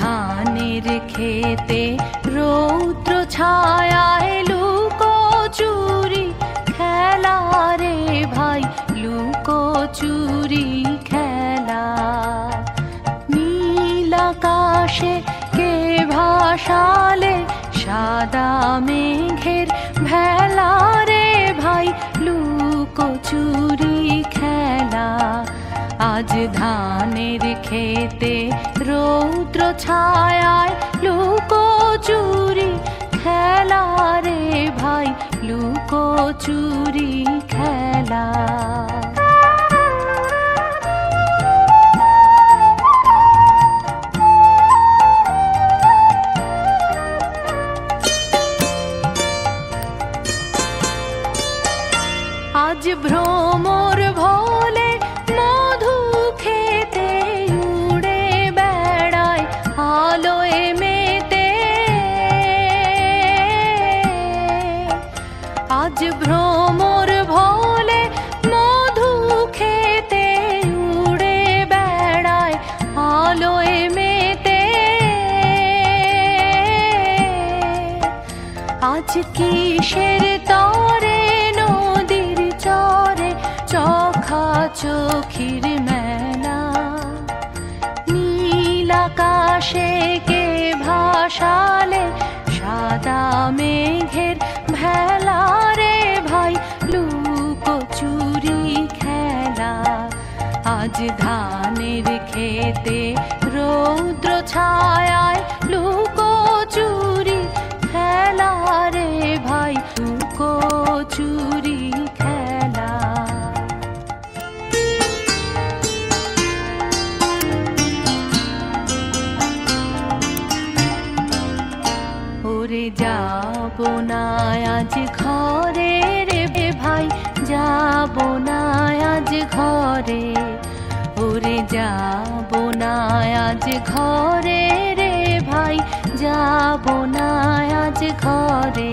ধানের খেতে রৌদ্র ছায়ায় লুকোচুরি খেলা রে ভাই, লুকোচুরি খেলা। নীল আকাশে কে ভাসালে সাদা মেঘের ভেলা রে ভাই, লুকোচুরি খেলা। আজ ধানের খেতে রৌদ্র ছায়ায় লুকোচুরি খেলা রে ভাই, লুকোচুরি খেলা। আজ ভ্রমর ভোলে মধু খেতে উড়ে বেড়ায় আলোয় মেতে। আজ ভ্রমর ভোলে মধু খেতে উড়ে বেড়ায় আলোয় মেতে। আজ কিসের তরে নদীর চরে চোখা চোখির মেলা। নীল আকাশে কে ভাসালে সাদা মেঘের ভেলা রে ভাই, লুকোচুরি খেলা। আজ ধানের খেতে রৌদ্র ছায়ায় লুকোচুরি খেলা রে ভাই, লুকোচুরি খেলা। ওরে যাবো না আজ ঘরে রে ভাই, যাবো না আজ ঘরে। ওরে যাবো না আজ ঘরে রে ভাই, যাবো না আজ ঘরে।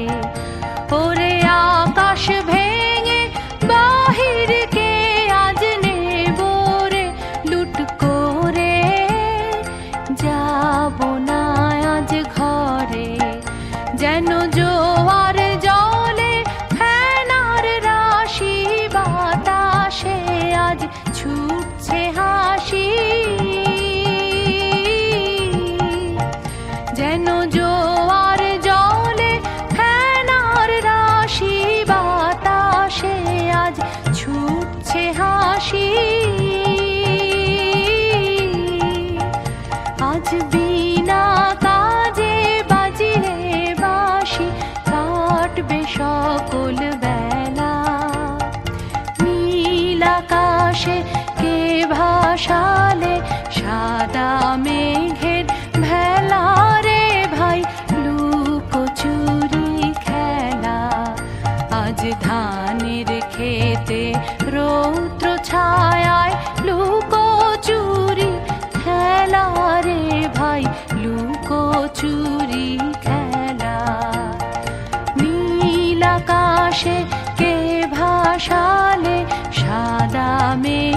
ওরে আকাশ ভেঙে বাহিরকে আজ নেব রে লুট করে। যাবো না আজ ঘরে, যেন জোয়ার জলে ফেনার রাশি বাতাসে আজ ছুটছে হাসি। যেন জোয়ার জলে ফেনার রাশি বাতাসে আজ ছুটছে হাসি। আজ বিনা কাজে বাজিলে বাঁশি কাটবে সকল বেলা। নীল আকাশে কে ভাসালে সাদা মেঘের ভেলা রে ভাই, লুকোচুরি খেলা। আজ ধানের খেতে রৌদ্র ছায়ায় লুকোচুরি খেলা রে ভাই, লুকোচুরি খেলা। নীল আকাশে কে ভাসালে সাদা মেঘ